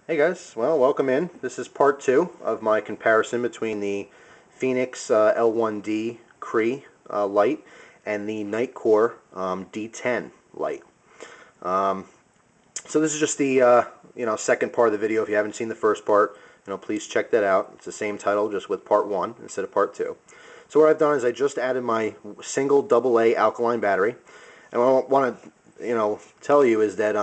Hey guys, well, welcome in. This is part 2 of my comparison between the Fenix L1D-CE light and the Nitecore D10 light. So this is just the second part of the video. If you haven't seen the first part, please check that out. It's the same title, just with part 1 instead of part 2. So what I've done is I just added my single AA alkaline battery, and what I want to tell you is that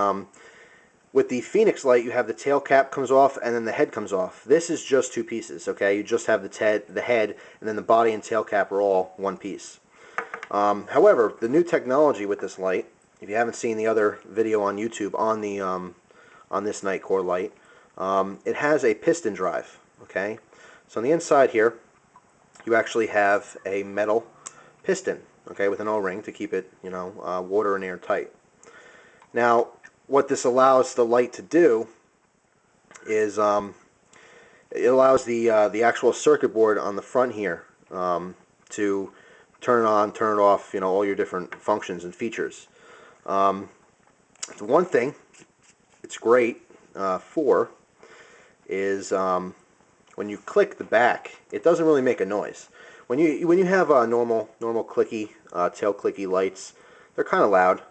with the Fenix light, you have the tail cap comes off and then the head comes off. This is just two pieces, okay? You just have the head, and then the body and tail cap are all one piece. However, the new technology with this light, if you haven't seen the other video on YouTube on the on this Nitecore light, it has a piston drive, okay? So on the inside here, you actually have a metal piston, okay, with an O-ring to keep it, water and air tight. Now, what this allows the light to do is it allows the actual circuit board on the front here to turn it on, turn it off, all your different functions and features. The one thing it's great for is when you click the back, it doesn't really make a noise. When you have normal clicky tail clicky lights, they're kind of loud.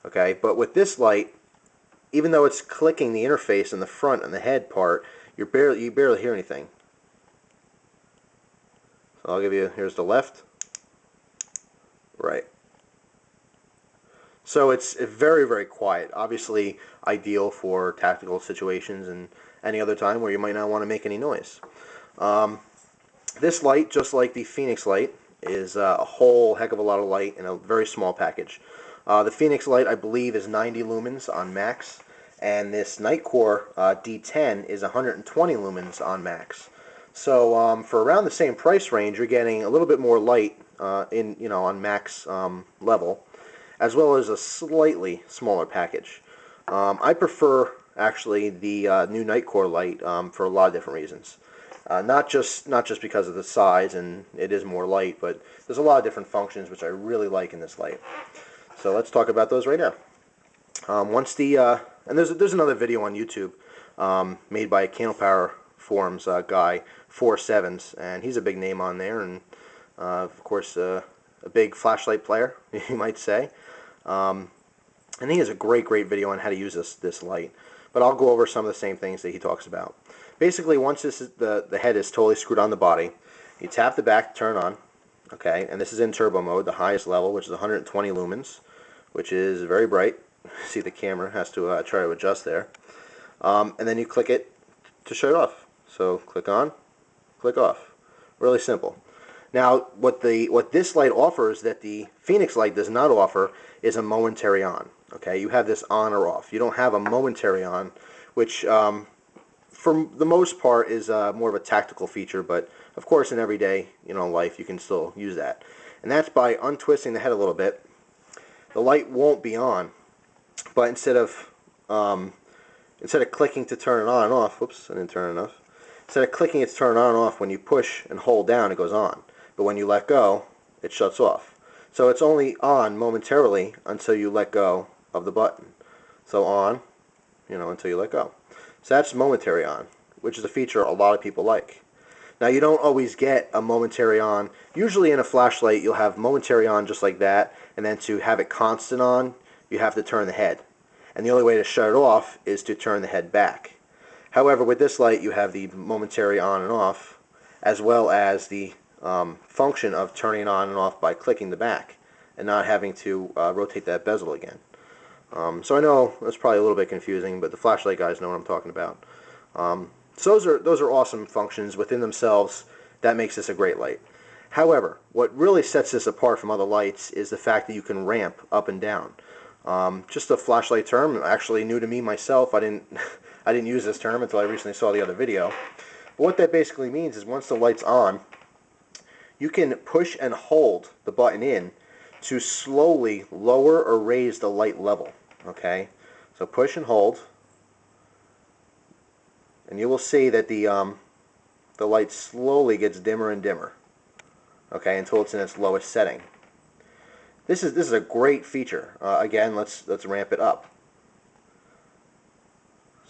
Okay, but with this light, even though it's clicking the interface in the front and the head part, you barely hear anything. So I'll give you, here's the left, right. So it's very, very quiet. Obviously ideal for tactical situations and any other time where you might not want to make any noise. This light, just like the Fenix light, is a whole heck of a lot of light in a very small package. The Fenix light, I believe, is 90 lumens on max, and this Nitecore D10 is 120 lumens on max. So for around the same price range, you're getting a little bit more light on max level, as well as a slightly smaller package. I prefer actually the new Nitecore light for a lot of different reasons. Not just because of the size and it is more light, but there's a lot of different functions which I really like in this light. So let's talk about those right now. And there's another video on YouTube made by a Candle Power Forums guy, 47s, and he's a big name on there, and of course a big flashlight player, you might say. And he has a great video on how to use this light. But I'll go over some of the same things that he talks about. Basically, once the head is totally screwed on the body, you tap the back to turn on. Okay, and this is in turbo mode, the highest level, which is 120 lumens, which is very bright. See, the camera has to try to adjust there. And then you click it to shut it off. So click on, click off. Really simple. Now, what this light offers that the Fenix light does not offer is a momentary on. Okay, you have this on or off. You don't have a momentary on, which for the most part is more of a tactical feature, but of course in everyday life you can still use that. And that's by untwisting the head a little bit. The light won't be on, but instead of clicking to turn it on and off, whoops, I didn't turn it enough. Instead of clicking it to turn it on and off, when you push and hold down, it goes on. But when you let go, it shuts off. So it's only on momentarily until you let go of the button. So on, until you let go. So that's momentary on, which is a feature a lot of people like. Now, you don't always get a momentary on. Usually in a flashlight, you'll have momentary on just like that, and then to have it constant on, you have to turn the head. And the only way to shut it off is to turn the head back. However, with this light, you have the momentary on and off, as well as the function of turning it on and off by clicking the back, and not having to rotate that bezel again. So I know that's probably a little bit confusing, but the flashlight guys know what I'm talking about. So those are awesome functions within themselves. That makes this a great light. However, what really sets this apart from other lights is the fact that you can ramp up and down. Just a flashlight term, actually new to me myself. I didn't use this term until I recently saw the other video. But what that basically means is once the light's on, you can push and hold the button in to slowly lower or raise the light level. Okay, so push and hold, and you will see that the light slowly gets dimmer and dimmer. Okay, until it's in its lowest setting. This is a great feature. Again, let's ramp it up.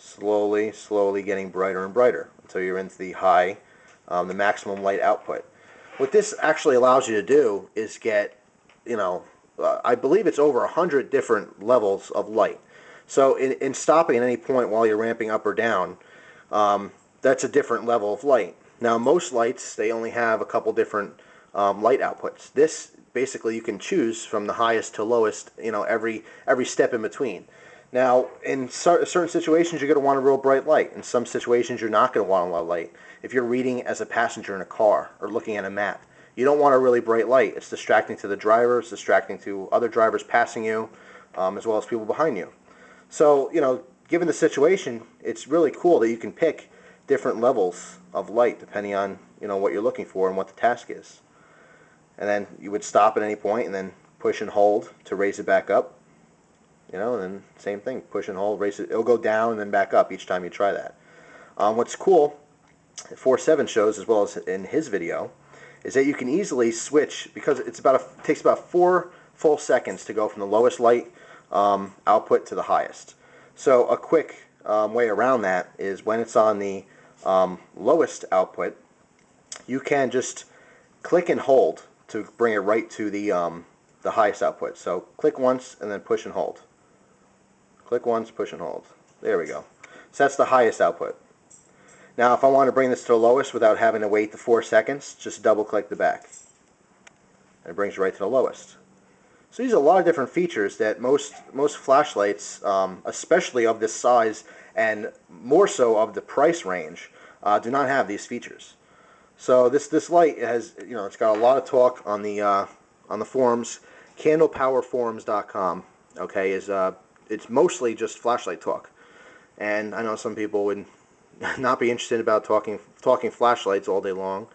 slowly getting brighter and brighter until you're into the high, the maximum light output. What this actually allows you to do is get, I believe it's over 100 different levels of light. So in stopping at any point while you're ramping up or down, that's a different level of light. Now most lights, they only have a couple different light outputs. This basically you can choose from the highest to lowest, every step in between. Now in certain situations you're going to want a real bright light. In some situations you're not going to want a lot of light. If you're reading as a passenger in a car or looking at a map, you don't want a really bright light. It's distracting to the driver, it's distracting to other drivers passing you, as well as people behind you. So, given the situation, it's really cool that you can pick different levels of light depending on, what you're looking for and what the task is. And then you would stop at any point and then push and hold to raise it back up. And then same thing, push and hold, raise it. It'll go down and then back up each time you try that. What's cool, 4.7 shows, as well as in his video, is that you can easily switch, because it takes about 4 full seconds to go from the lowest light output to the highest. So a quick way around that is when it's on the lowest output, you can just click and hold to bring it right to the highest output. So click once and then push and hold. Click once, push and hold. There we go. So that's the highest output. Now if I want to bring this to the lowest without having to wait the 4 seconds, just double click the back. And it brings you right to the lowest. So these are a lot of different features that most flashlights, especially of this size and more so of the price range, do not have these features. So this light has, it's got a lot of talk on the forums. Candlepowerforums.com, okay, it's mostly just flashlight talk, and I know some people would not be interested about talking flashlights all day long.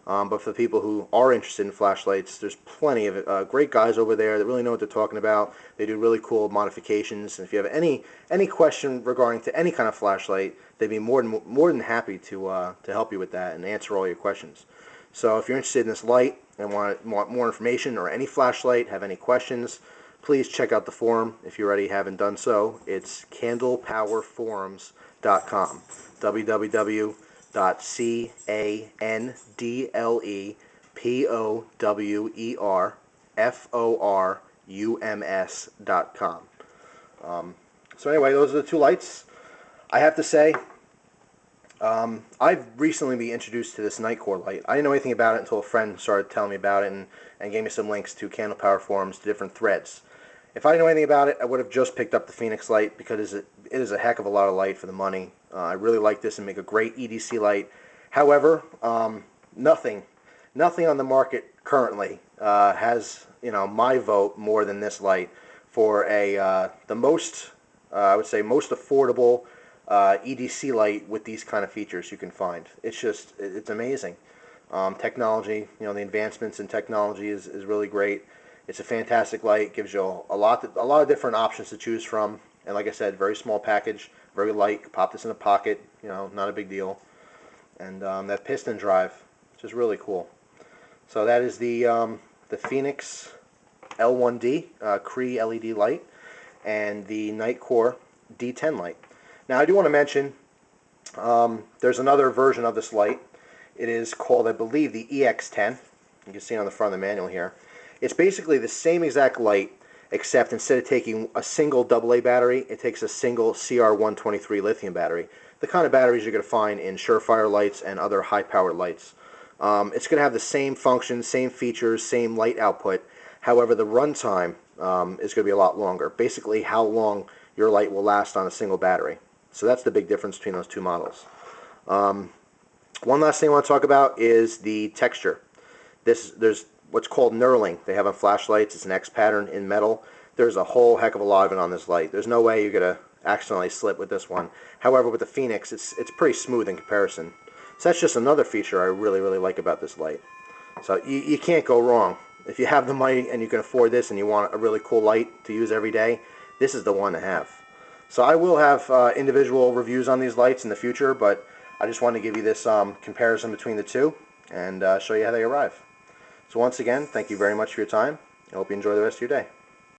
But for the people who are interested in flashlights, there's plenty of great guys over there that really know what they're talking about. They do really cool modifications. And if you have any question regarding to any kind of flashlight, they'd be more than happy to help you with that and answer all your questions. So if you're interested in this light and want more information or any flashlight, have any questions, please check out the forum if you already haven't done so. It's candlepowerforums.com. www.candlepowerforums.com. So anyway, those are the two lights. I have to say, I've recently been introduced to this Nitecore light. I didn't know anything about it until a friend started telling me about it and gave me some links to Candle Power Forums to different threads. If I didn't know anything about it, I would have just picked up the Fenix light because it is a heck of a lot of light for the money. I really like this and make a great EDC light. However, nothing on the market currently has my vote more than this light for the most I would say most affordable EDC light with these kind of features you can find. It's amazing. Technology, the advancements in technology is really great. It's a fantastic light. Gives you a lot of different options to choose from. And like I said, very small package, very light. Pop this in a pocket, not a big deal. And that piston drive, which is really cool. So that is the Fenix L1D Cree LED light and the Nitecore D10 light. Now I do want to mention there's another version of this light. It is called, I believe, the EX10. You can see it on the front of the manual here. It's basically the same exact light, except instead of taking a single AA battery, it takes a single CR123 lithium battery. The kind of batteries you're going to find in Surefire lights and other high-powered lights. It's going to have the same functions, same features, same light output. However, the runtime is going to be a lot longer. Basically, how long your light will last on a single battery. So that's the big difference between those two models. One last thing I want to talk about is the texture. There's what's called knurling they have on flashlights. It's an X pattern in metal. There's a whole heck of a lot of it on this light. There's no way you're going to accidentally slip with this one. However, with the Fenix, it's pretty smooth in comparison. So that's just another feature I really like about this light. So you can't go wrong. If you have the money and you can afford this and you want a really cool light to use every day, this is the one to have. So I will have individual reviews on these lights in the future, but I just wanted to give you this comparison between the two and show you how they arrive. So once again, thank you very much for your time. I hope you enjoy the rest of your day.